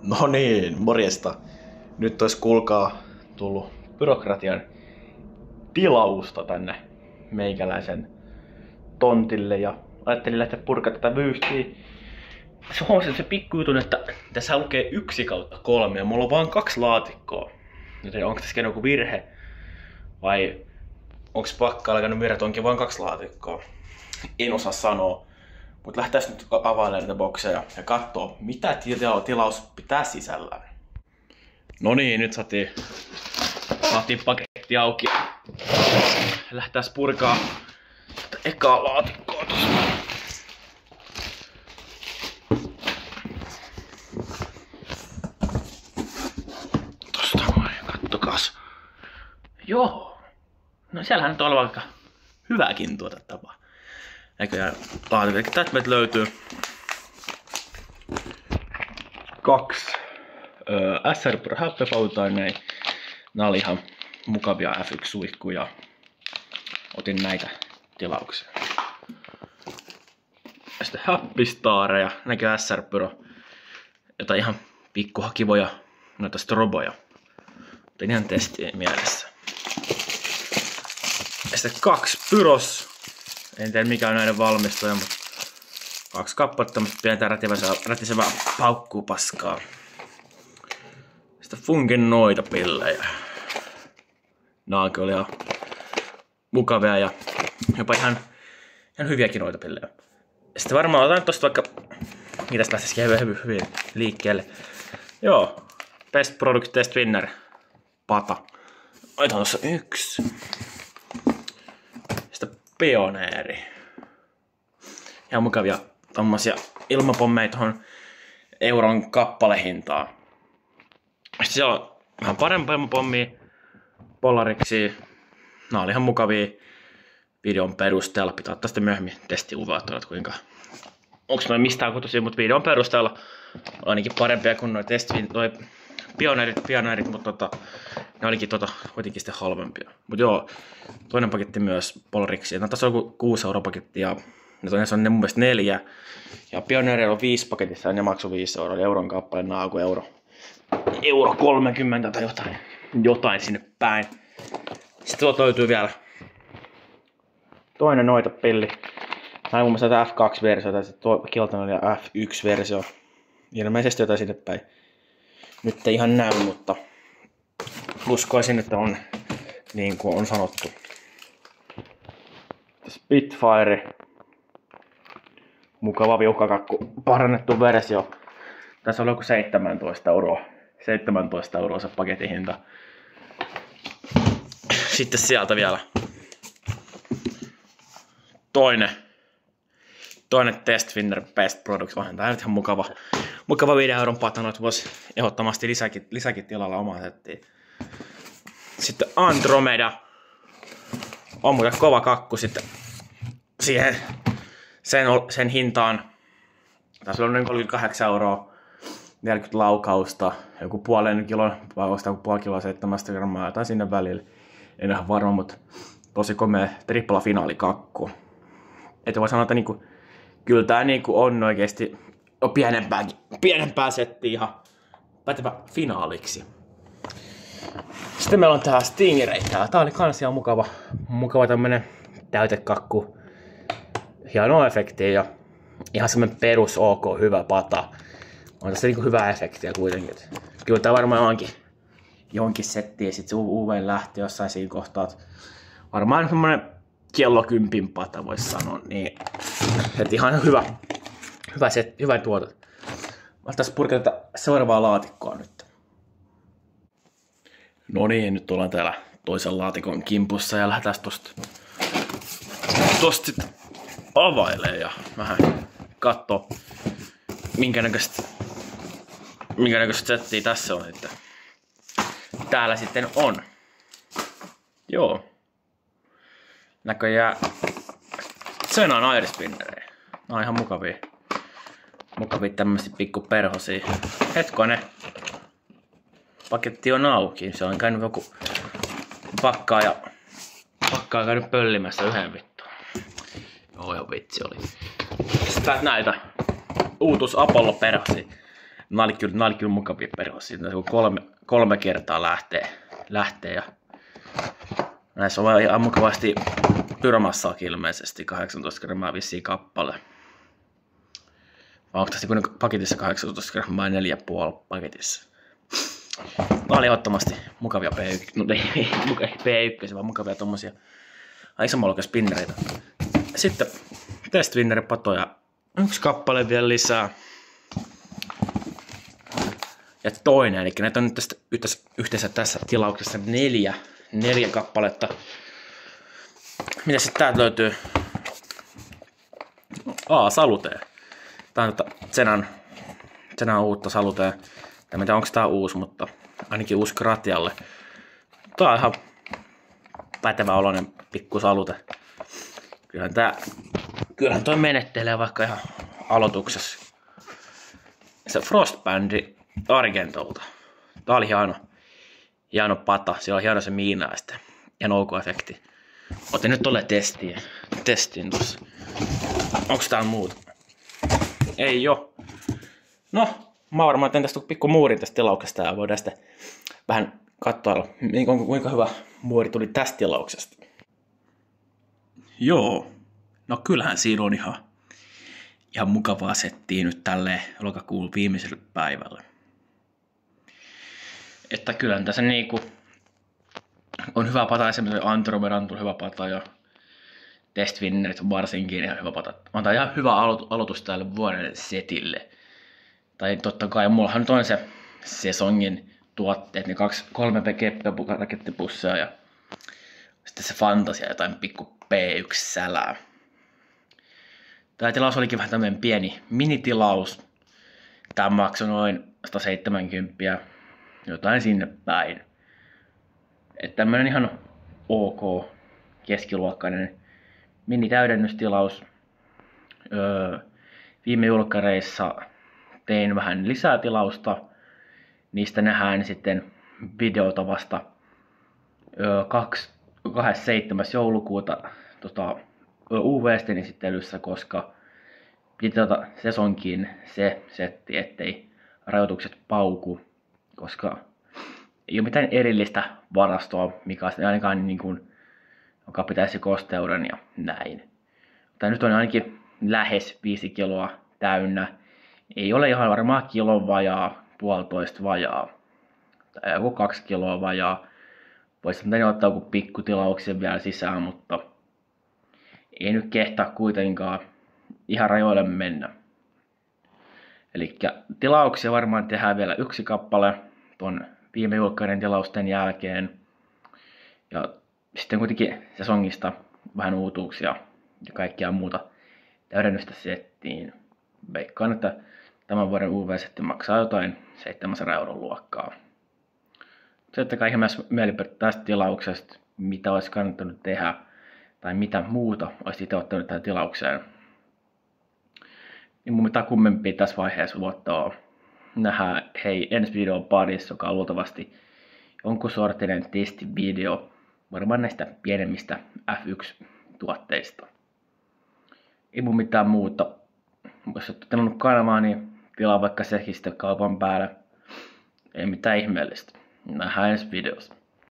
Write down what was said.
No niin, morjesta. Nyt olisi kuulkaa tullut byrokratian tilausta tänne meikäläisen tontille ja ajattelin lähteä purkaa tätä vyyhtiä. Huomasin se pikkujutun, että tässä lukee 1/3 ja mulla on vain 2 laatikkoa. Joten onko tässä joku virhe vai onko pakka alkanut virhe, että onkin vain 2 laatikkoa? En osaa sanoa. Mutta lähdetään nyt availemaan näitä bokseja ja katsoo, mitä tilaus pitää sisällään. No niin, nyt saatiin paketti auki. Lähdetään purkaa ekaa laatikkoa tuossa. Tosta noin, kattokas. Joo. No siellähän nyt on aika hyväkin tuotettavaa. Näköjään laatikko. Tästä meiltä löytyy 2 SR Pro häppäpautain. Nää oli ihan mukavia F1-suihkuja. Otin näitä tilauksia. Ja sitten Happy-stareja, näkö SR Pro. Jotain ihan pikkuhakivoja, noita stroboja. Otin ihan testien mielessä. Ja sitten 2 Pyros. En tiedä mikä on näiden valmistaja, mutta 2 kappaletta tämmöstä pientä rätisevää paukkupaskaa. Sitten Funkin noita pillejä. Nää oli ihan mukavia ja jopa ihan hyviäkin noita pillejä. Sitten varmaan otan tosta vaikka, mitäs lähtisikin hyvin liikkeelle. Joo, Best Product Test Winner pata. Otetaan tossa 1. Pioneeri. Ihan mukavia tommosia ilmapommeja tuohon euron kappalehintaan. Sitten siellä on vähän parempia ilmapommia, Polarixia. Nää oli ihan mukavia videon perusteella. Pitää ottaa sitten myöhemmin testikuvaa, että kuinka onks mä mistään kutosia, mutta videon perusteella ainakin parempia kuin noi pioneerit, mutta ne olikin kuitenkin sitten halvempia. Mut joo, toinen paketti myös Polarixia. No tässä on 6 € paketti ja toinen on ne mun mielestä 4. Ja Pioneerilla on 5 paketissa ja ne maksoi 5 €. Eli euron kappale naaku euro 30 tai jotain sinne päin. Sitten tuolta löytyy vielä toinen noita pilli. Tää on muun muassa F2-versio tai Kilton ja F1-versio. Ilmeisesti jotain sinne päin. Nyt ei ihan näy, mutta uskoisin, että on niin kuin on sanottu. Spitfire. Mukava viuhkakakku. Parannettu versio. Tässä on joku 17 €. 17 € se paketin hinta. Sitten sieltä vielä toinen Test Winner Best Products. Vähän tää nyt ihan mukava 5 € patano, että voisi ehdottomasti lisäkin tilalla omaa settiin. Sitten Andromeda. On muuten kova kakku sitten. Siihen sen hintaan. Tässä on noin 38 €. 40 laukausta. Joku puolen kilon lausta, joku puoli kiloa 7 grammaa. Jotain sinne välillä. En ihan varma, mutta tosi komea tripla finaalikakku. Että voi sanoa, että niinku, kyllä tää niinku on oikeesti pienempää settiä ihan pätevä finaaliksi. Sitten meillä on tää Stingray täällä. Tää oli kans ihan mukava tämmönen täytekakku. Hienoa efektiä ja ihan semmonen perus ok hyvä pata. On tässä niinku hyvää efektiä kuitenkin. Kyllä tää varmaan jonkin settiä sit se UV lähti jossain siinä kohtaa. Varmaan semmonen kello 10 pata vois sanoa. Niin. Et ihan hyvä tuote. Lähtäis purkaa tätä seuraavaa laatikkoa nyt. No niin, nyt ollaan täällä toisen laatikon kimpussa ja lähdetään tosta sit availee ja vähän kattoo minkä näköistä settiä tässä on sitten. Täällä sitten on. Joo. Näköjään Zenan Airispinnerejä. Nää on ihan mukavia tämmösiä pikkuperhosia. Hetkonen. Paketti on auki. Se on käynyt joku pakkaa käynyt pöllimässä yhden vittuun. Joo, vitsi oli. Sitten näitä Uutus Apollo perhosia. Nää oli kyllä mukavia perhosia. Siitä kolme kertaa lähtee ja näissä on ihan mukavasti pyromassaakin ilmeisesti 18 grammaa vissiin kappale. Vai onko tässä paketissa 18 grammaa 4,5 paketissa? Nää oli ehdottomasti mukavia P1, no ei P1, vaan mukavia tommosia isomman spinnereitä. Sitten testwinneripatoja. Yksi kappale vielä lisää. Ja toinen, eli näitä on nyt tästä yhteensä tässä tilauksessa neljä kappaletta. Mitä sitten täältä löytyy? Salutea. Tää on Zenan uutta Salutea. En tiedä onko tää uusi, mutta ainakin uusi Gratialle. Tää on ihan pätevä oloinen pikku Salute. Kyllähän toi menettelee vaikka ihan aloituksessa. Se Frostbandi Argentolta. Tää oli hieno pata. Siellä on hieno se miina ja sitten hieno OK-efekti. Otin nyt tolleen testiin tuossa. Onks täällä muuta? Ei oo. No, mä varmaan teen tästä pikku muuri tästä tilauksesta ja voidaan sitten vähän katsoa, kuinka hyvä muori tuli tästä tilauksesta. Joo, no kyllähän siinä on ihan mukavaa settiä nyt tälleen lokakuun viimeiselle päivälle. Että kyllähän tässä niinku on hyvä pata, esimerkiksi Andromedan on hyvä pata ja Testwinnerit varsinkin ihan hyvä pata. On ihan hyvä aloitus tälle vuoden setille. Tai totta kai mullahan nyt on se sesongin tuotteet, niin 3 kepperakettipusseja ja sitten se Fantasia, jotain pikku P1-sälää. Tämä tilaus olikin vähän tämmöinen pieni minitilaus. Tämä maksoi noin 170, jotain sinne päin. Että tämmöinen ihan ok keskiluokkainen mini-täydennystilaus. Viime julkkareissa tein vähän lisää tilausta. Niistä nähdään sitten videota vasta 27. joulukuuta UV-sten esittelyssä, koska piti sesonkin se setti, ettei rajoitukset pauku, koska ei ole mitään erillistä varastoa, mikä on ainakaan niin kuin, joka pitäisi kosteuden ja näin. Mutta nyt on ainakin lähes 5 kiloa täynnä. Ei ole ihan varmaan kilon vajaa, 1,5 vajaa. Tai joku 2 kiloa vajaa. Voisi ottaa joku pikkutilauksen vielä sisään, mutta ei nyt kehtaa kuitenkaan ihan rajoille mennä. Eli tilauksia varmaan tehdään vielä 1 kappale ton viime julkkaiden tilausten jälkeen. Ja sitten kuitenkin sesongista vähän uutuuksia ja kaikkea muuta täydennystä settiin. Veikkaan, että tämän vuoden UV-setti maksaa jotain 700 € luokkaa. Soittakaa ihan myös mielipiteitä tästä tilauksesta, mitä olisi kannattanut tehdä tai mitä muuta olisi itse ottanut tähän tilaukseen. Niin mun mitään kummempia tässä vaiheessa luottaa. Nähdään ensi videon parissa, joka on luultavasti jonkun sortinen testivideo varmaan näistä pienemmistä F1-tuotteista. Ei mun mitään muuta. Jos olet tilannut kanavaa, niin tilaa vaikka sekin sitten kaupan päälle. Ei mitään ihmeellistä. Nähdään ensi videossa.